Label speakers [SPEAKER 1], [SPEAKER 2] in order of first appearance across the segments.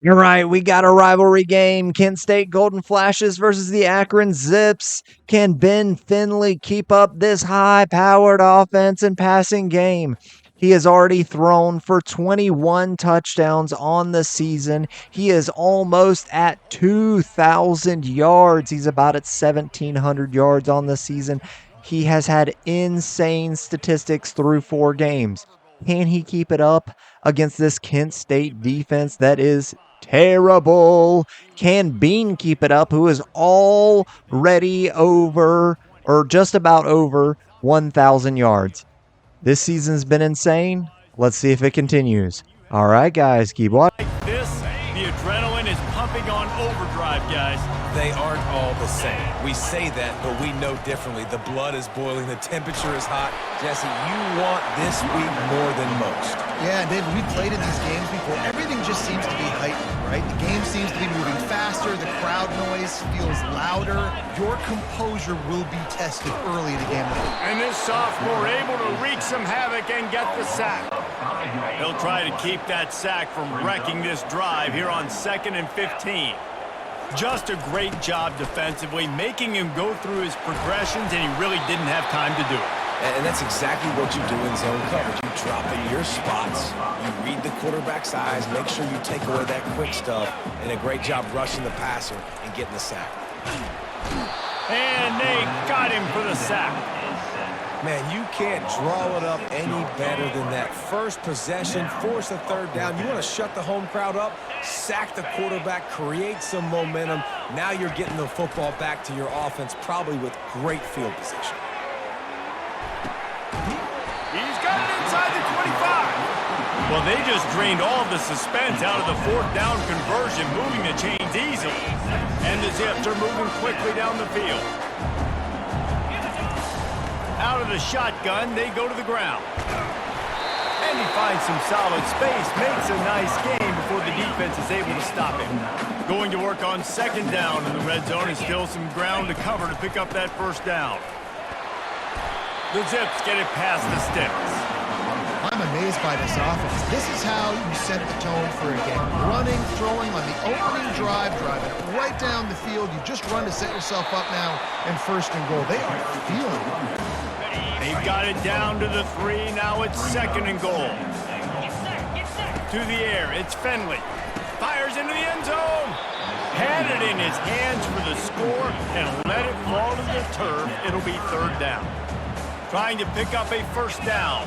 [SPEAKER 1] You're right. We got a rivalry game. Kent State Golden Flashes versus the Akron Zips. Can Ben Finley keep up this high-powered offense and passing game? He has already thrown for 21 touchdowns on the season. He is almost at 2,000 yards. He's about at 1,700 yards on the season. He has had insane statistics through 4 games. Can he keep it up against this Kent State defense that is terrible? Can Bean keep it up, who is already over or just about over 1,000 yards? This season's been insane. Let's see if it continues. All right, guys, keep watching.
[SPEAKER 2] The adrenaline is pumping on overdrive, guys.
[SPEAKER 3] They aren't all the same. We say that, but we know differently. The blood is boiling. The temperature is hot. Jesse, you want this week more than most.
[SPEAKER 4] Yeah, David, we played in these games before. Everything just seems to be heightened, right? The game seems to be moving faster. The crowd noise feels louder. Your composure will be tested early in the game.
[SPEAKER 2] And this sophomore able to wreak some havoc and get the sack. He'll try to keep that sack from wrecking this drive here on 2nd and 15. Just a great job defensively, making him go through his progressions, and he really didn't have time to do it.
[SPEAKER 3] And that's exactly what you do in zone coverage. You drop in your spots, you read the quarterback's eyes, make sure you take away that quick stuff, and a great job rushing the passer and getting the sack.
[SPEAKER 2] And they got him for the sack.
[SPEAKER 3] Man, you can't draw it up any better than that. First possession, force a third down. You want to shut the home crowd up, sack the quarterback, create some momentum. Now you're getting the football back to your offense, probably with great field position.
[SPEAKER 2] He's got it inside the 25. Well, they just drained all the suspense out of the 4th down conversion, moving the chains easily. And the Zips are moving quickly down the field. Out of the shotgun, they go to the ground. And he finds some solid space, makes a nice game before the defense is able to stop him. Going to work on 2nd down in the red zone, and still some ground to cover to pick up that 1st down. The Zips get it past the sticks.
[SPEAKER 4] I'm amazed by this offense. This is how you set the tone for a game. Running, throwing on the opening drive, driving it right down the field. You just run to set yourself up now and 1st and goal. They are feeling it.
[SPEAKER 2] They've got it down to the 3. Now it's 2nd and goal. To the air, it's Finley. Fires into the end zone. Had it in his hands for the score and let it fall to the turf. It'll be 3rd down. Trying to pick up a 1st down.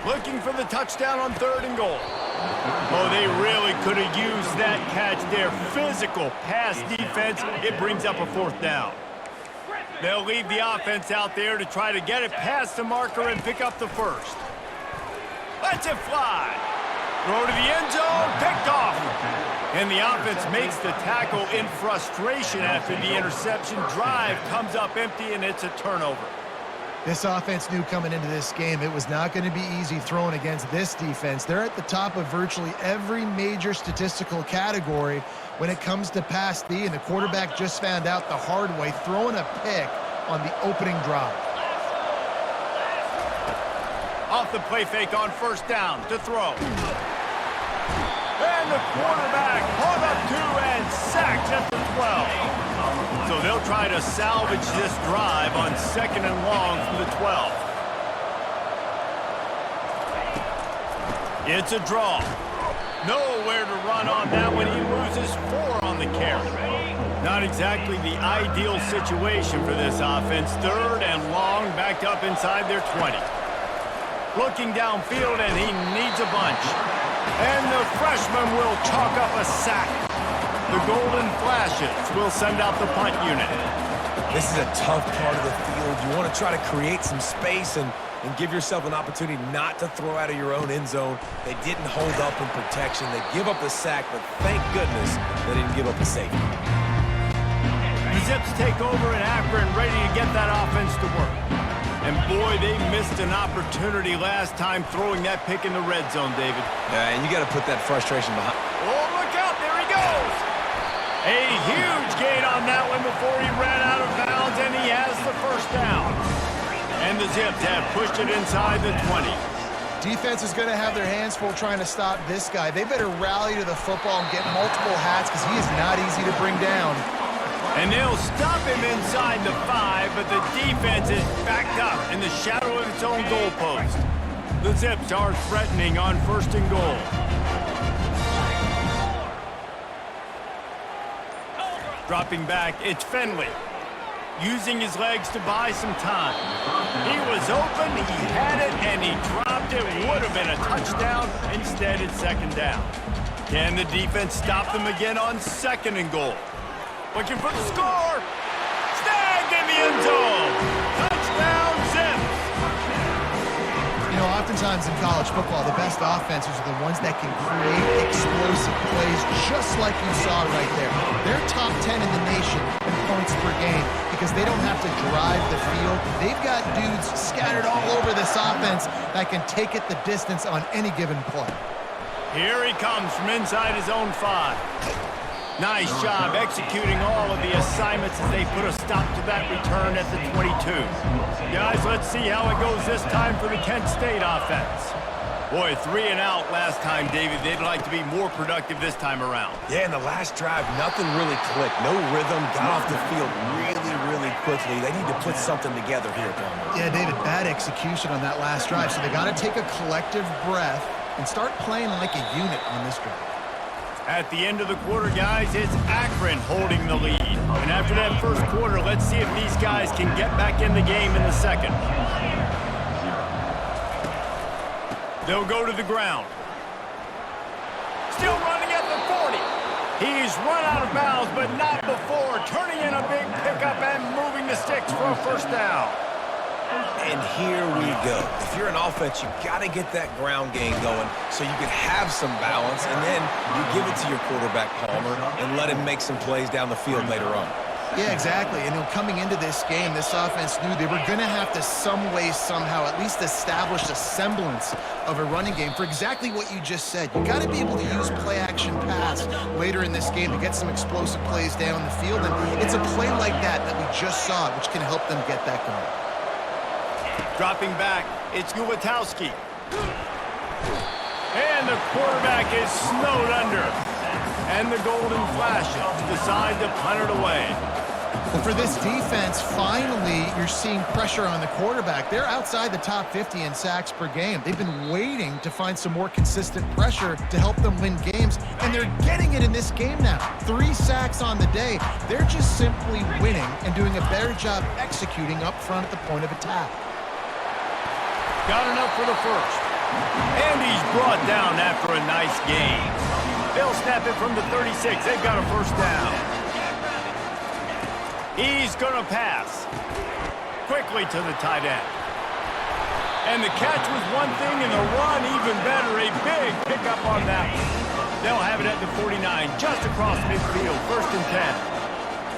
[SPEAKER 2] Looking for the touchdown on 3rd and goal. Oh, they really could have used that catch there. Physical pass defense. It brings up a 4th down. They'll leave the offense out there to try to get it past the marker and pick up the 1st. Lets it fly. Throw to the end zone. Picked off. And the offense makes the tackle in frustration after the interception. Drive comes up empty, and it's a turnover.
[SPEAKER 4] This offense knew coming into this game it was not going to be easy throwing against this defense. They're at the top of virtually every major statistical category when it comes to pass D, and the quarterback just found out the hard way, throwing a pick on the opening drive.
[SPEAKER 2] Off the play fake on 1st down to throw. And the quarterback hung up 2 and sacked at the 12. So they'll try to salvage this drive on 2nd and long from the 12. It's a draw. Nowhere to run on that one. He loses 4 on the carry. Not exactly the ideal situation for this offense. 3rd and long, backed up inside their 20. Looking downfield, and he needs a bunch. And the freshman will chalk up a sack. The Golden Flashes will send out the punt unit.
[SPEAKER 3] This is a tough part of the field. You want to try to create some space and give yourself an opportunity not to throw out of your own end zone. They didn't hold up in protection. They give up the sack, but thank goodness they didn't give up a safety.
[SPEAKER 2] The Zips take over in Akron, ready to get that offense to work. And boy, they missed an opportunity last time throwing that pick in the red zone, David.
[SPEAKER 3] Yeah, and you got to put that frustration behind.
[SPEAKER 2] Oh, look out, there he goes. A huge gain on that one before he ran out of bounds, and he has the 1st down. And the Zips have pushed it inside the 20.
[SPEAKER 4] Defense is going to have their hands full trying to stop this guy. They better rally to the football and get multiple hats because he is not easy to bring down.
[SPEAKER 2] And they'll stop him inside the 5, but the defense is backed up in the shadow of its own goalpost. The Zips are threatening on 1st and goal. Dropping back, it's Finley. Using his legs to buy some time. He was open, he had it, and he dropped it. Would have been a touchdown. Instead, it's 2nd down. Can the defense stop them again on 2nd and goal? Looking for the score. Snagged in the end zone. Touchdown, Zips.
[SPEAKER 4] You know, oftentimes in college football, the best offenses are the ones that can create explosive plays, just like you saw right there. They're top 10 in the nation in points per game because they don't have to drive the field. They've got dudes scattered all over this offense that can take it the distance on any given play.
[SPEAKER 2] Here he comes from inside his own 5. Nice job executing all of the assignments as they put a stop to that return at the 22. Guys, let's see how it goes this time for the Kent State offense. Boy, 3 and out last time, David. They'd like to be more productive this time around.
[SPEAKER 3] Yeah, in the last drive, nothing really clicked. No rhythm, got off the field really quickly. They need to put something together here, Palmer.
[SPEAKER 4] Yeah, David, bad execution on that last drive, so they got to take a collective breath and start playing like a unit on this drive.
[SPEAKER 2] At the end of the quarter, guys, it's Akron holding the lead. And after that first quarter, let's see if these guys can get back in the game in the second. They'll go to the ground. Still running at the 40. He's run out of bounds, but not before turning in a big pickup and moving the sticks for a 1st down.
[SPEAKER 3] And here we go. If you're an offense, you got to get that ground game going so you can have some balance, and then you give it to your quarterback, Palmer, and let him make some plays down the field later on.
[SPEAKER 4] Yeah, exactly. And coming into this game, this offense knew they were going to have to some way, somehow, at least establish a semblance of a running game for exactly what you just said. You got to be able to use play-action pass later in this game to get some explosive plays down the field. And it's a play like that that we just saw, which can help them get that going.
[SPEAKER 2] Dropping back, it's Ulatowski. And the quarterback is snowed under. And the Golden Flashes decide to punt it away.
[SPEAKER 4] Well, for this defense, finally, you're seeing pressure on the quarterback. They're outside the top 50 in sacks per game. They've been waiting to find some more consistent pressure to help them win games, and they're getting it in this game now. 3 sacks on the day. They're just simply winning and doing a better job executing up front at the point of attack.
[SPEAKER 2] Got enough for the 1st. And he's brought down after a nice gain. They'll snap it from the 36. They've got a 1st down. He's going to pass. Quickly to the tight end. And the catch was one thing, and the run even better. A big pickup on that one. They'll have it at the 49, just across midfield, 1st and 10.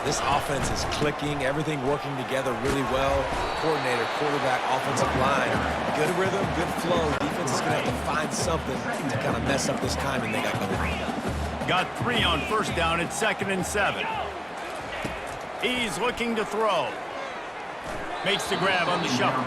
[SPEAKER 3] This offense is clicking, everything working together really well. Coordinator, quarterback, offensive line. Good rhythm, good flow. Defense is going to have to find something to kind of mess up this timing they got going.
[SPEAKER 2] Got 3 on 1st down. It's 2nd and 7. He's looking to throw. Makes the grab on the shuffle.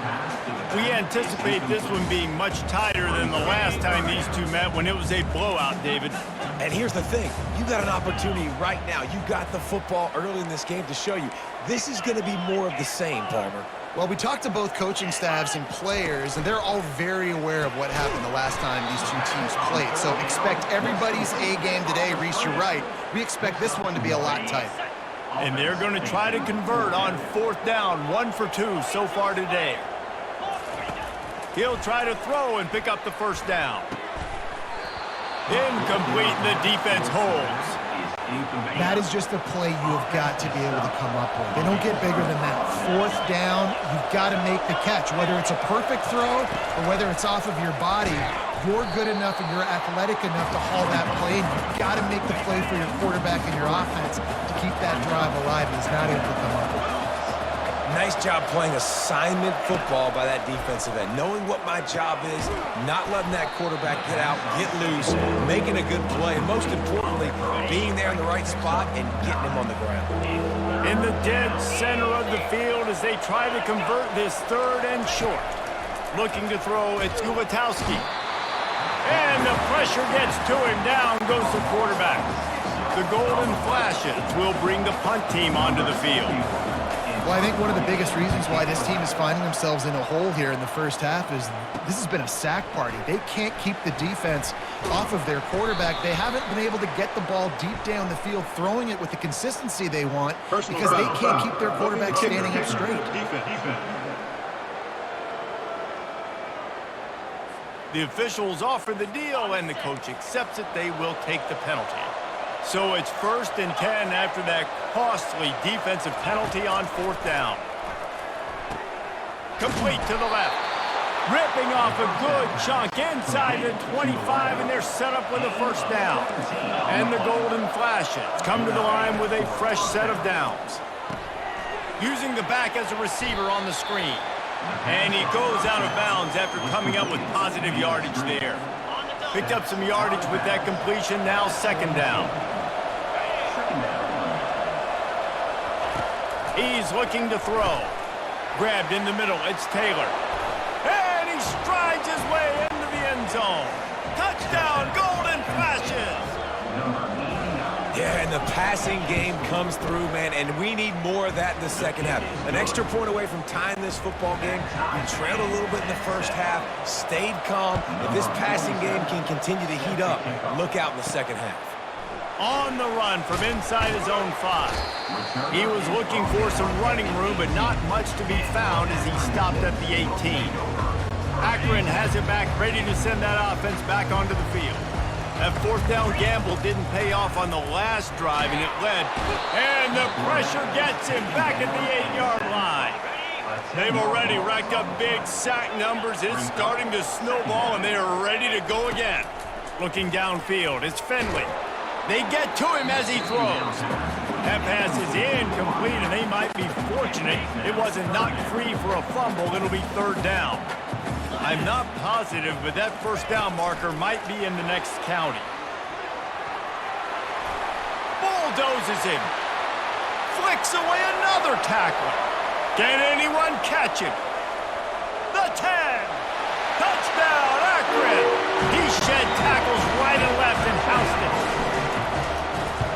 [SPEAKER 2] We anticipate this one being much tighter than the last time these two met when it was a blowout, David.
[SPEAKER 3] And here's the thing. You got an opportunity right now. You got the football early in this game to show you. This is going to be more of the same, Palmer.
[SPEAKER 4] Well, we talked to both coaching staffs and players, and they're all very aware of what happened the last time these two teams played. So expect everybody's A game today. Reese, you're right. We expect this one to be a lot tighter.
[SPEAKER 2] And they're going to try to convert on 4th down, 1 for 2 so far today. He'll try to throw and pick up the 1st down. Incomplete, the defense holds.
[SPEAKER 4] That is just a play you have got to be able to come up with. They don't get bigger than that. 4th down, you've got to make the catch. Whether it's a perfect throw or whether it's off of your body, you're good enough and you're athletic enough to haul that play, and you've got to make the play for your quarterback and your offense to keep that drive alive, and he's not able to come up with it.
[SPEAKER 3] Nice job playing assignment football by that defensive end. Knowing what my job is, not letting that quarterback get out, get loose, making a good play, and most importantly, being there in the right spot and getting him on the ground.
[SPEAKER 2] In the dead center of the field as they try to convert this 3rd and short. Looking to throw, it's Gulatowski. And the pressure gets to him. Down goes the quarterback. The Golden Flashes will bring the punt team onto the field.
[SPEAKER 4] Well, I think one of the biggest reasons why this team is finding themselves in a hole here in the first half is this has been a sack party. They can't keep the defense off of their quarterback. They haven't been able to get the ball deep down the field, throwing it with the consistency they want because they can't keep their quarterback standing up straight.
[SPEAKER 2] The officials offer the deal, and the coach accepts it. They will take the penalty. So it's 1st and 10 after that costly defensive penalty on 4th down. Complete to the left. Ripping off a good chunk inside the 25, and they're set up with a 1st down. And the Golden Flashes come to the line with a fresh set of downs. Using the back as a receiver on the screen. And he goes out of bounds after coming up with positive yardage there. Picked up some yardage with that completion, now 2nd down. He's looking to throw. Grabbed in the middle, it's Taylor. And he strides his way into the end zone. Touchdown, Golden Flashes!
[SPEAKER 3] Yeah, and the passing game comes through, man, and we need more of that in the second half. An extra point away from tying this football game. You trailed a little bit in the first half, stayed calm. If this passing game can continue to heat up, look out in the second half.
[SPEAKER 2] On the run from inside his own 5. He was looking for some running room, but not much to be found as he stopped at the 18. Akron has it back, ready to send that offense back onto the field. That 4th down gamble didn't pay off on the last drive, and it led. And the pressure gets him back at the 8-yard line. They've already racked up big sack numbers. It's starting to snowball, and they are ready to go again. Looking downfield, it's Finley. They get to him as he throws. That pass is incomplete, and they might be fortunate it wasn't knocked free for a fumble. It'll be 3rd down. I'm not positive, but that 1st down marker might be in the next county. Bulldozes him. Flicks away another tackle. Can anyone catch him? The 10. Touchdown, Akron. He shed tackles right and left and housed it.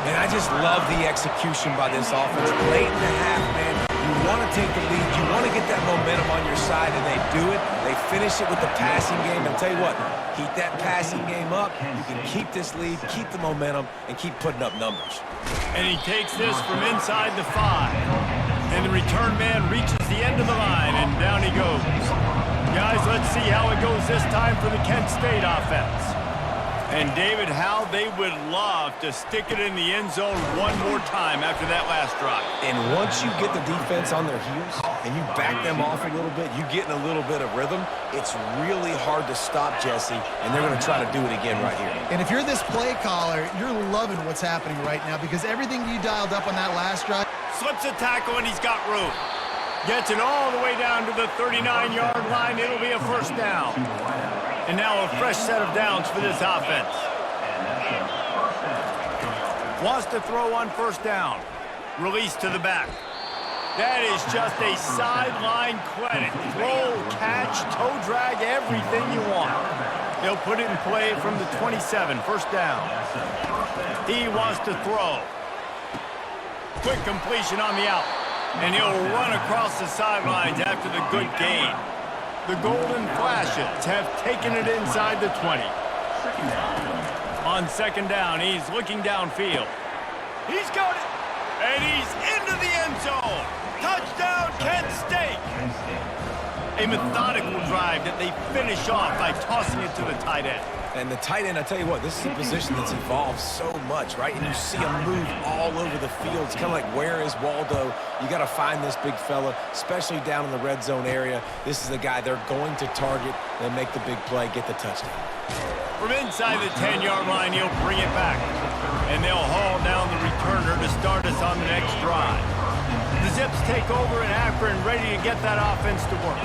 [SPEAKER 3] And I just love the execution by this offense. Late in the half, man, you want to take the lead. You want to get that momentum on your side, and they do it. They finish it with the passing game. I'll tell you what, keep that passing game up. You can keep this lead, keep the momentum, and keep putting up numbers.
[SPEAKER 2] And he takes this from inside the 5. And the return man reaches the end of the line, and down he goes. Guys, let's see how it goes this time for the Kent State offense. And David, how they would love to stick it in the end zone one more time after that last drive.
[SPEAKER 3] And once you get the defense on their heels and you back them off a little bit, you get in a little bit of rhythm, it's really hard to stop, Jesse, and they're going to try to do it again right here.
[SPEAKER 4] And if you're this play caller, you're loving what's happening right now because everything you dialed up on that last drive.
[SPEAKER 2] Slips a tackle, and he's got room. Gets it all the way down to the 39-yard line. It'll be a 1st down. And now a fresh set of downs for this offense. Wants to throw on 1st down. Release to the back. That is just a sideline clinic. Throw, catch, toe drag, everything you want. They'll put it in play from the 27, 1st down. He wants to throw. Quick completion on the out. And he'll run across the sidelines after the good gain. The Golden Flashes have taken it inside the 20. On 2nd down, he's looking downfield. He's got it, and he's into the end zone. Touchdown, Kent State. A methodical drive that they finish off by tossing it to the tight end.
[SPEAKER 3] And the tight end, I tell you what, this is a position that's evolved so much, right? And you see him move all over the field. It's kind of like, where is Waldo? You got to find this big fella, especially down in the red zone area. This is the guy they're going to target and make the big play, get the touchdown.
[SPEAKER 2] From inside the 10-yard line, he'll bring it back. And they'll haul down the returner to start us on the next drive. The Zips take over in Akron, ready to get that offense to work.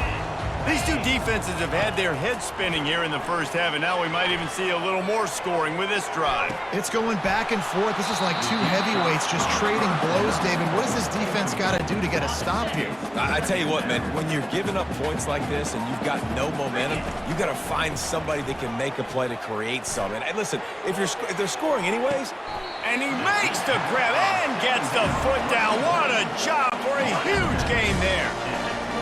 [SPEAKER 2] These two defenses have had their heads spinning here in the first half, and now we might even see a little more scoring with this drive.
[SPEAKER 4] It's going back and forth. This is like two heavyweights just trading blows, David. What does this defense got to do to get a stop here?
[SPEAKER 3] I tell you what, man, when you're giving up points like this and you've got no momentum, you got to find somebody that can make a play to create something. And listen, if they're scoring anyways.
[SPEAKER 2] And he makes the grab and gets the foot down. What a job for a huge gain there.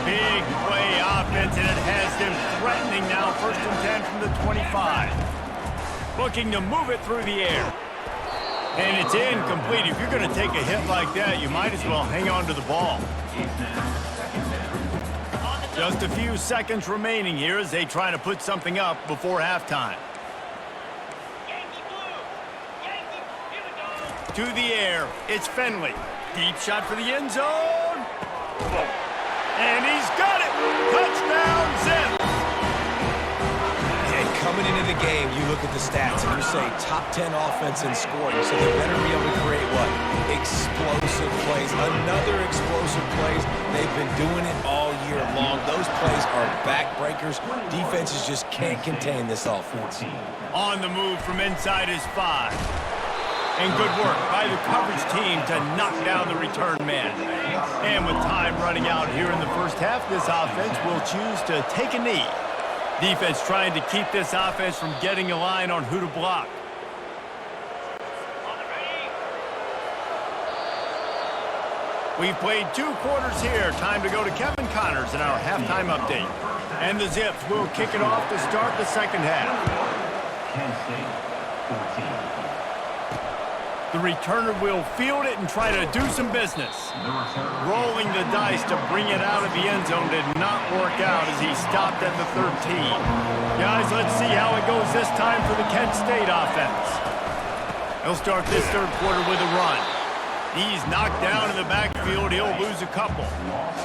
[SPEAKER 2] Big play offense, and it has them threatening now. 1st and 10 from the 25. Looking to move it through the air. And it's incomplete. If you're going to take a hit like that, you might as well hang on to the ball. Just a few seconds remaining here as they try to put something up before halftime. To the air, it's Finley. Deep shot for the end zone. And he's got it! Touchdown, Zips!
[SPEAKER 3] And coming into the game, you look at the stats and you say top 10 offense in scoring, so they better be able to create what? Explosive plays. Another explosive plays. They've been doing it all year long. Those plays are backbreakers. Defenses just can't contain this offense.
[SPEAKER 2] On the move from inside his 5. And good work by the coverage team to knock down the return man. And with time running out here in the first half, this offense will choose to take a knee. Defense trying to keep this offense from getting a line on who to block. We've played 2 quarters here. Time to go to Kevin Connors in our halftime update. And the Zips will kick it off to start the second half.
[SPEAKER 5] Kent State, 14.
[SPEAKER 2] The returner will field it and try to do some business. Rolling the dice to bring it out of the end zone did not work out as he stopped at the 13. Guys, let's see how it goes this time for the Kent State offense. They'll start this third quarter with a run. He's knocked down in the backfield. He'll lose a couple.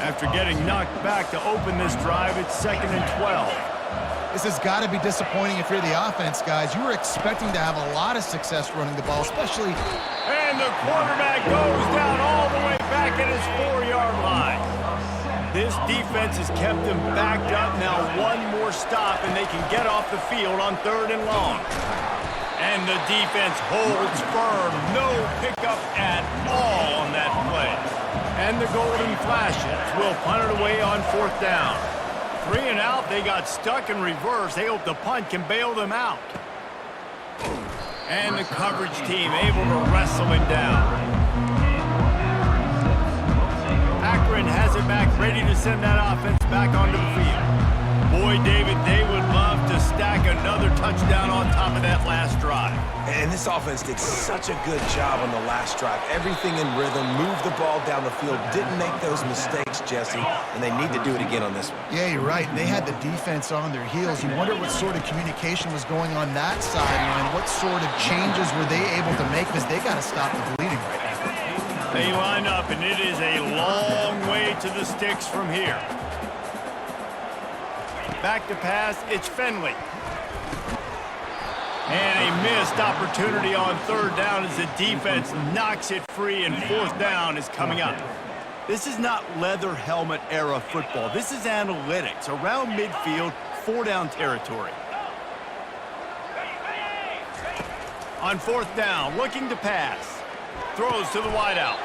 [SPEAKER 2] After getting knocked back to open this drive, it's 2nd and 12.
[SPEAKER 4] This has got to be disappointing if you're the offense, guys. You were expecting to have a lot of success running the ball, especially...
[SPEAKER 2] And the quarterback goes down all the way back at his 4-yard line. This defense has kept them backed up. Now one more stop, and they can get off the field on 3rd and long. And the defense holds firm. No pickup at all on that play. And the Golden Flashes will punt it away on 4th down. 3 and out, they got stuck in reverse. They hope the punt can bail them out. And the coverage team able to wrestle it down. Akron has it back, ready to send that offense back onto the field. Boy, David, they would love to stack another touchdown on top of that last drive.
[SPEAKER 3] And this offense did such a good job on the last drive. Everything in rhythm, moved the ball down the field, didn't make those mistakes, Jesse, and they need to do it again on this one.
[SPEAKER 4] Yeah, you're right. They had the defense on their heels. You wonder what sort of communication was going on that sideline. What sort of changes were they able to make? Because they got to stop the bleeding right now.
[SPEAKER 2] They line up, and it is a long way to the sticks from here. Back to pass, it's Finley. And a missed opportunity on 3rd down as the defense knocks it free, and 4th down is coming up. This is not leather helmet era football. This is analytics. Around midfield, 4-down territory. On 4th down, looking to pass. Throws to the wideout.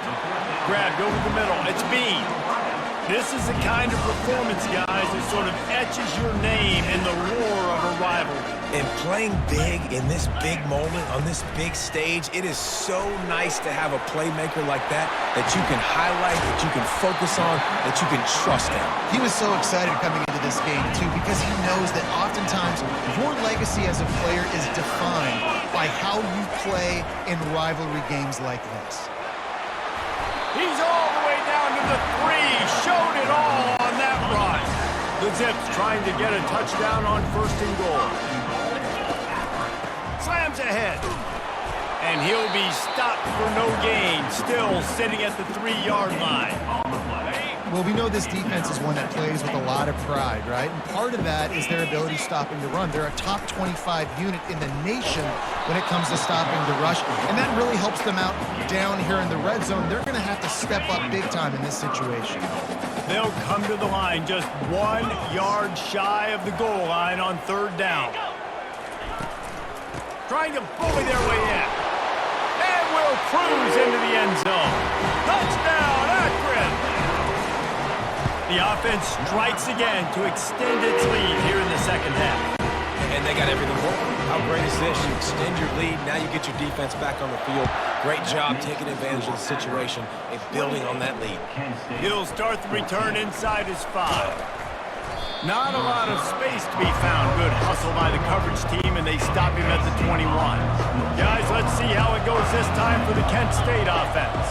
[SPEAKER 2] Grabbed over the middle. It's Bean. This is the kind of performance, guys, that sort of etches your name in the roar of a rivalry.
[SPEAKER 3] And playing big in this big moment, on this big stage, it is so nice to have a playmaker like that you can highlight, that you can focus on, that you can trust in.
[SPEAKER 4] He was so excited coming into this game, too, because he knows that oftentimes your legacy as a player is defined by how you play in rivalry games like this.
[SPEAKER 2] He's all the way down to the 3. Showed it all on that run. The Zips trying to get a touchdown on 1st and goal. Slams ahead. And he'll be stopped for no gain. Still sitting at the 3-yard line.
[SPEAKER 4] Well, we know this defense is one that plays with a lot of pride, right? And part of that is their ability stopping the run. They're a top 25 unit in the nation when it comes to stopping the rush, and that really helps them out down here in the red zone. They're going to have to step up big time in this situation.
[SPEAKER 2] They'll come to the line just 1 yard shy of the goal line on third down. Trying to bully their way in. And will cruise into the end zone. Touchdown, Akron! The offense strikes again to extend its lead here in the second half.
[SPEAKER 3] And they got everything working. How great is this? You extend your lead, now you get your defense back on the field. Great job taking advantage of the situation and building on that lead.
[SPEAKER 2] He'll start the return inside his 5. Not a lot of space to be found. Good hustle by the coverage team, and they stop him at the 21. Guys, let's see how it goes this time for the Kent State offense.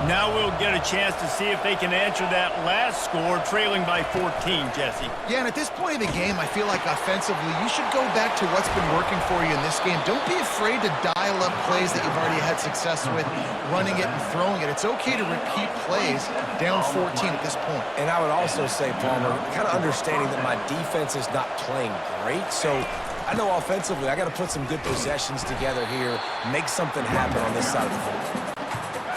[SPEAKER 2] Now we'll get a chance to see if they can answer that last score, trailing by 14, Jesse.
[SPEAKER 4] Yeah, and at this point of the game, I feel like offensively, you should go back to what's been working for you in this game. Don't be afraid to dial up plays that you've already had success with, running it and throwing it. It's okay to repeat plays down 14 at this point.
[SPEAKER 3] And I would also say, Palmer, kind of understanding that my defense is not playing great, so I know offensively I got to put some good possessions together here, make something happen on this side of the football.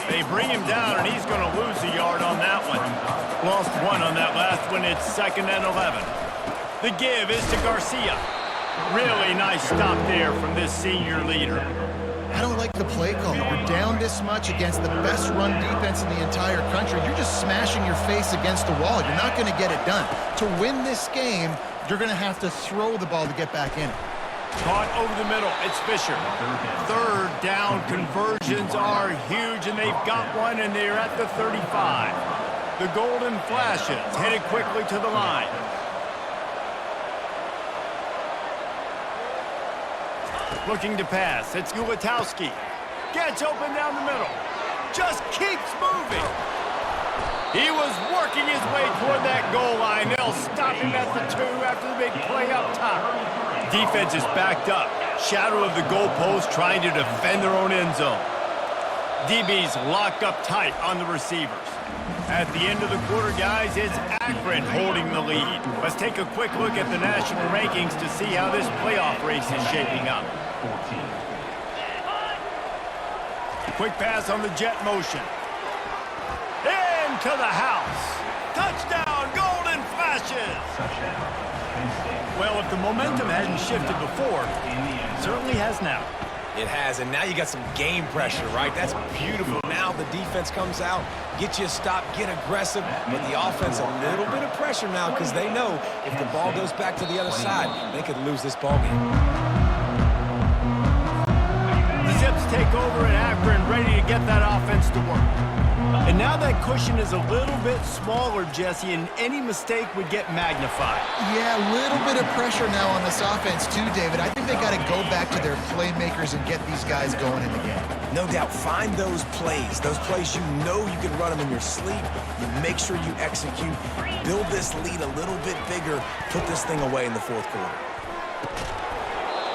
[SPEAKER 2] They bring him down, and he's going to lose a yard on that one. Lost 1 on that last one. It's 2nd and 11. The give is to Garcia. Really nice stop there from this senior leader.
[SPEAKER 4] I don't like the play call. You're down this much against the best run defense in the entire country. You're just smashing your face against the wall. You're not going to get it done. To win this game, you're going to have to throw the ball to get back in it.
[SPEAKER 2] Caught over the middle. It's Fisher. Third down conversions are huge, and they've got one, and they're at the 35. The Golden Flashes headed quickly to the line. Looking to pass. It's Gulatowski. Gets open down the middle. Just keeps moving. He was working his way toward that goal line. They'll stop him at the 2 after the big play up top. Defense is backed up. Shadow of the goalpost trying to defend their own end zone. DB's locked up tight on the receivers. At the end of the quarter, guys, it's Akron holding the lead. Let's take a quick look at the national rankings to see how this playoff race is shaping up. Quick pass on the jet motion. Into the house. Touchdown, Golden Flashes! Well, if the momentum hadn't shifted before, it certainly has now.
[SPEAKER 3] It has, and now you got some game pressure, right? That's beautiful. Now the defense comes out, get you a stop, get aggressive, but the offense a little bit of pressure now because they know if the ball goes back to the other side, they could lose this ball game.
[SPEAKER 2] The Zips take over at Akron, ready to get that offense to work. And now that cushion is a little bit smaller, Jesse, and any mistake would get magnified.
[SPEAKER 4] Yeah, a little bit of pressure now on this offense too, David. I think they got to go back to their playmakers and get these guys going in the game.
[SPEAKER 3] No doubt, find those plays you know you can run them in your sleep. You make sure you execute, build this lead a little bit bigger, put this thing away in the fourth quarter.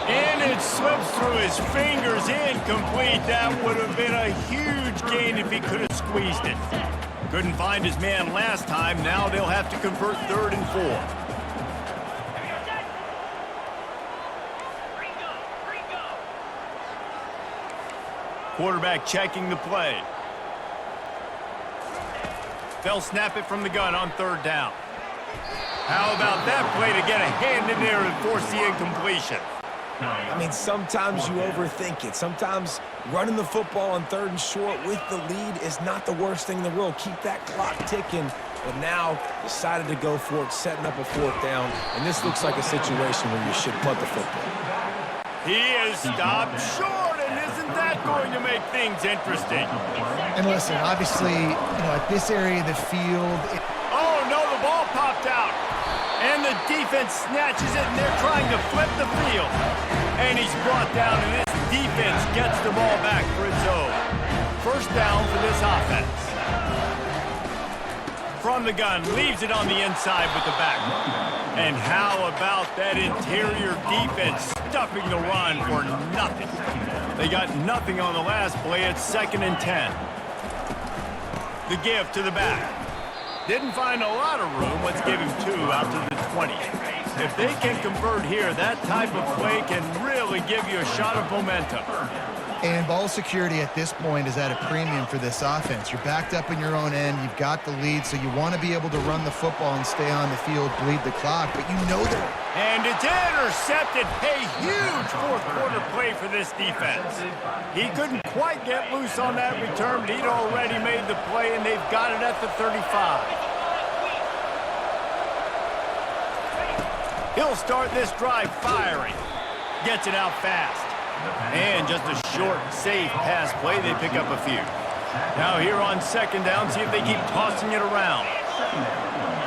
[SPEAKER 2] And it slips through his fingers, incomplete. That would have been a huge gain if he could have squeezed it. Couldn't find his man last time. Now they'll have to convert 3rd and 4. Quarterback checking the play. They'll snap it from the gun on 3rd down. How about that play to get a hand in there and force the incompletion?
[SPEAKER 3] I mean, sometimes you overthink it. Sometimes running the football on 3rd and short with the lead is not the worst thing in the world. Keep that clock ticking. But now decided to go for it, setting up a 4th down. And this looks like a situation where you should punt the football.
[SPEAKER 2] He is stopped short, and isn't that going to make things interesting?
[SPEAKER 4] And listen, obviously, at this area of the field...
[SPEAKER 2] Oh, no, the ball popped out. And the defense snatches it, and they're trying to flip the field. And he's brought down, and this defense gets the ball back for its own. 1st down for this offense. From the gun, leaves it on the inside with the back. And how about that interior defense stuffing the run for nothing? They got nothing on the last play. It's 2nd and 10. The give to the back. Didn't find a lot of room. Let's give him 2 out to the 20. If they can convert here, that type of play can really give you a shot of momentum.
[SPEAKER 4] And ball security at this point is at a premium for this offense. You're backed up in your own end. You've got the lead, so you want to be able to run the football and stay on the field, bleed the clock, but you know that.
[SPEAKER 2] And it's intercepted. A huge fourth quarter play for this defense. He couldn't quite get loose on that return, but he'd already made the play, and they've got it at the 35. He'll start this drive firing. Gets it out fast. And just a short, safe pass play. They pick up a few. Now here on second down, see if they keep tossing it around.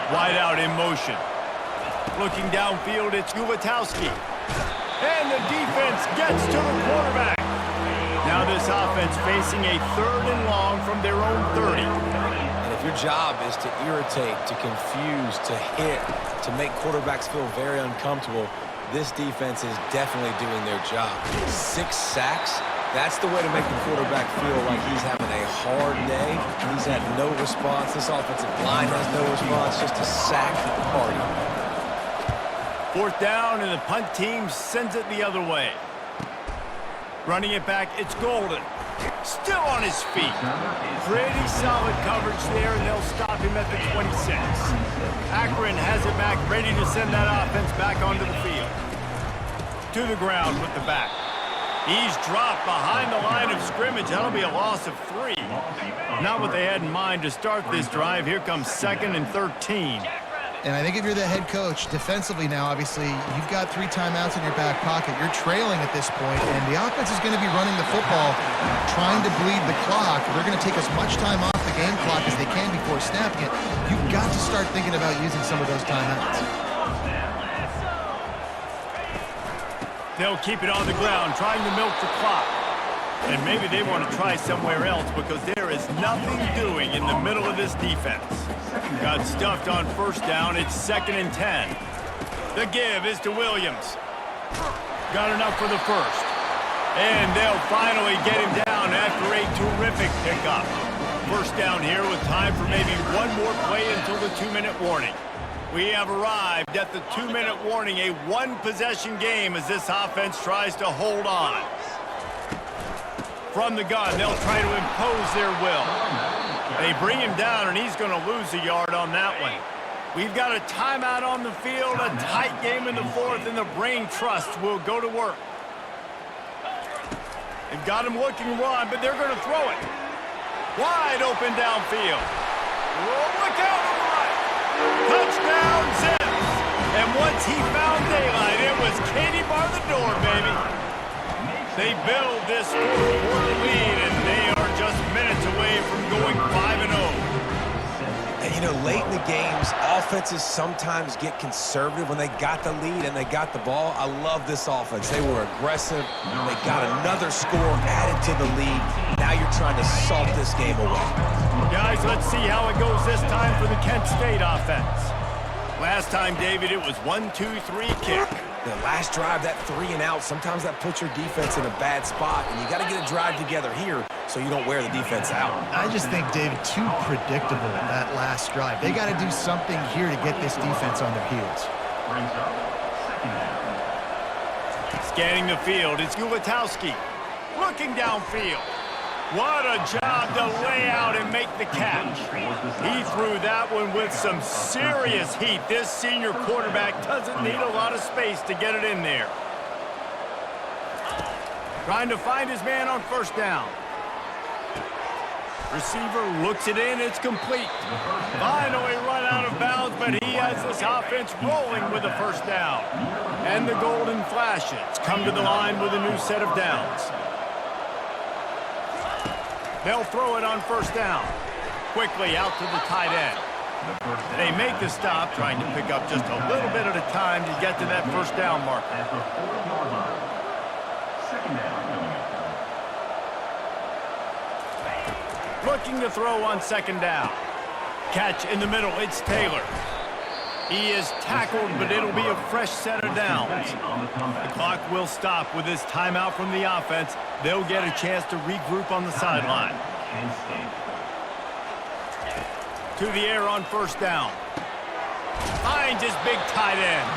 [SPEAKER 2] Wide out in motion. Looking downfield, it's Ulatowski. And the defense gets to the quarterback. Now this offense facing a 3rd and long from their own 30.
[SPEAKER 3] And if your job is to irritate, to confuse, to hit, to make quarterbacks feel very uncomfortable, this defense is definitely doing their job. 6 sacks, that's the way to make the quarterback feel like he's having a hard day. He's had no response. This offensive line has no response, just a sack party.
[SPEAKER 2] 4th down, and the punt team sends it the other way. Running it back, it's Golden. Still on his feet. Pretty solid coverage there, and they'll stop him at the 26. Akron has it back, ready to send that offense back onto the field. To the ground with the back. He's dropped behind the line of scrimmage. That'll be a loss of 3. Not what they had in mind to start this drive. Here comes 2nd and 13.
[SPEAKER 4] And I think if you're the head coach, defensively now, obviously, you've got 3 timeouts in your back pocket. You're trailing at this point, and the offense is going to be running the football, trying to bleed the clock. They're going to take as much time off the game clock as they can before snapping it. You've got to start thinking about using some of those timeouts.
[SPEAKER 2] They'll keep it on the ground, trying to milk the clock. And maybe they want to try somewhere else because there is nothing doing in the middle of this defense. Got stuffed on 1st down. It's 2nd and 10. The give is to Williams. Got enough for the 1st. And they'll finally get him down after a terrific pickup. 1st down here with time for maybe one more play until the 2-minute warning. We have arrived at the 2-minute warning, a 1-possession game as this offense tries to hold on. From the gun, they'll try to impose their will. They bring him down, and he's going to lose a yard on that one. We've got a timeout on the field, a tight game in the 4th, and the brain trust will go to work. They've got him looking run, but they're going to throw it. Wide open downfield. Whoa, look out on the right. Touchdown, Zips. And once he found daylight, it was Katie bar the door, baby. They build this 4th quarter lead, and they are just minutes away from going 5-0.
[SPEAKER 3] And you know, late in the games, offenses sometimes get conservative when they got the lead and they got the ball. I love this offense. They were aggressive. They got another score added to the lead. Now you're trying to salt this game away.
[SPEAKER 2] Guys, let's see how it goes this time for the Kent State offense. Last time, David, it was 1-2-3 kick.
[SPEAKER 3] The last drive, that 3 and out, sometimes that puts your defense in a bad spot, and you got to get a drive together here so you don't wear the defense out.
[SPEAKER 4] I just think, David, too predictable that last drive. They got to do something here to get this defense on their heels.
[SPEAKER 2] Scanning the field, it's Ulatowski. Looking downfield. What a job to lay out and make the catch. He threw that one with some serious heat. This senior quarterback doesn't need a lot of space to get it in there. Trying to find his man on 1st down. Receiver looks it in, it's complete. Finally run out of bounds, but he has this offense rolling with a 1st down. And the Golden Flashes come to the line with a new set of downs. They'll throw it on 1st down. Quickly out to the tight end. They make the stop, trying to pick up just a little bit at a time to get to that 1st down marker. Looking to throw on 2nd down. Catch in the middle, it's Taylor. He is tackled, but it'll be a fresh set of downs. The clock will stop with this timeout from the offense. They'll get a chance to regroup on the sideline. To the air on 1st down. Finds his big tight end.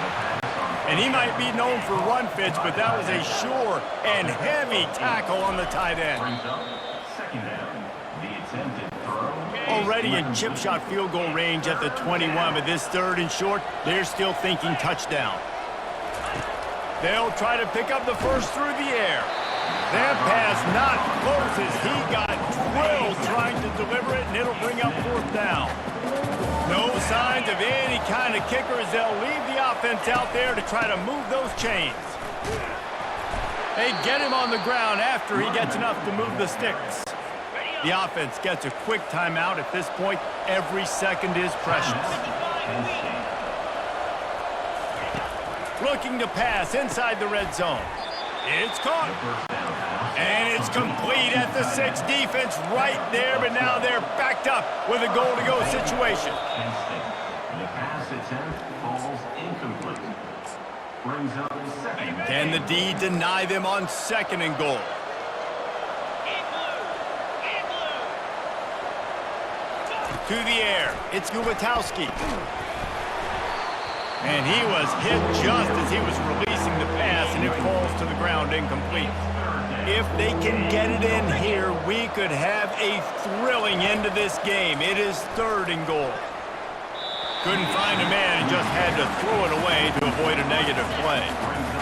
[SPEAKER 2] And he might be known for run fits, but that was a sure and heavy tackle on the tight end.
[SPEAKER 5] Brings up second down. The attempted throw.
[SPEAKER 2] Already in chip shot field goal range at the 21, but this 3rd and short, they're still thinking touchdown. They'll try to pick up the first through the air. That pass not close as he got drilled trying to deliver it, and it'll bring up 4th down. No signs of any kind of kicker as they'll leave the offense out there to try to move those chains. They get him on the ground after he gets enough to move the sticks. The offense gets a quick timeout. At this point, every second is precious. Looking to pass inside the red zone. It's caught. And it's complete at the 6. Defense right there, but now they're backed up with a goal-to-go situation.
[SPEAKER 5] The pass attempt falls incomplete. Brings up second.
[SPEAKER 2] Can the D deny them on 2nd and goal? To the air, it's Gubitowski. And he was hit just as he was releasing the pass, and it falls to the ground incomplete. If they can get it in here, we could have a thrilling end to this game. It is 3rd and goal. Couldn't find a man and just had to throw it away to avoid a negative play.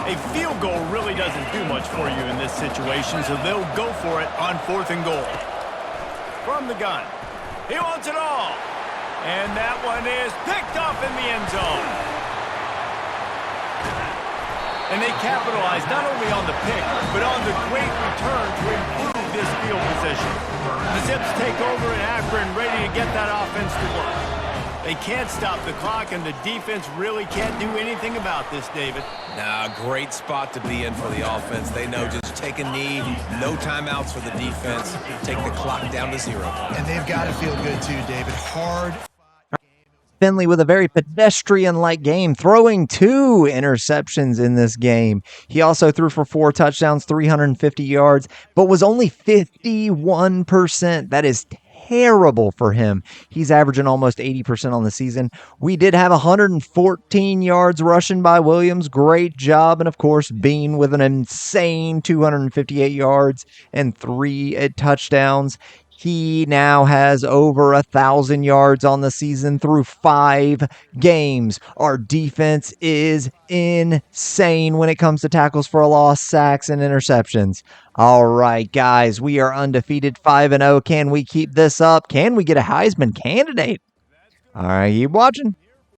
[SPEAKER 2] A field goal really doesn't do much for you in this situation, so they'll go for it on 4th and goal. From the gun. He wants it all. And that one is picked off in the end zone. And they capitalize not only on the pick, but on the great return to improve this field position. The Zips take over in Akron, ready to get that offense to work. They can't stop the clock, and the defense really can't do anything about this, David.
[SPEAKER 3] Nah, great spot to be in for the offense. They know just take a knee, no timeouts for the defense, take the clock down to 0.
[SPEAKER 4] And they've got to feel good too, David. Hard.
[SPEAKER 1] Finley with a very pedestrian-like game, throwing 2 interceptions in this game. He also threw for 4 touchdowns, 350 yards, but was only 51%. That is terrible for him. He's averaging almost 80% on the season. We did have 114 yards rushing by Williams. Great job. And, of course, Bean with an insane 258 yards and 3 touchdowns. He now has over 1,000 yards on the season through 5 games. Our defense is insane when it comes to tackles for a loss, sacks, and interceptions. All right, guys, we are undefeated 5-0. Can we keep this up? Can we get a Heisman candidate? All right, keep watching.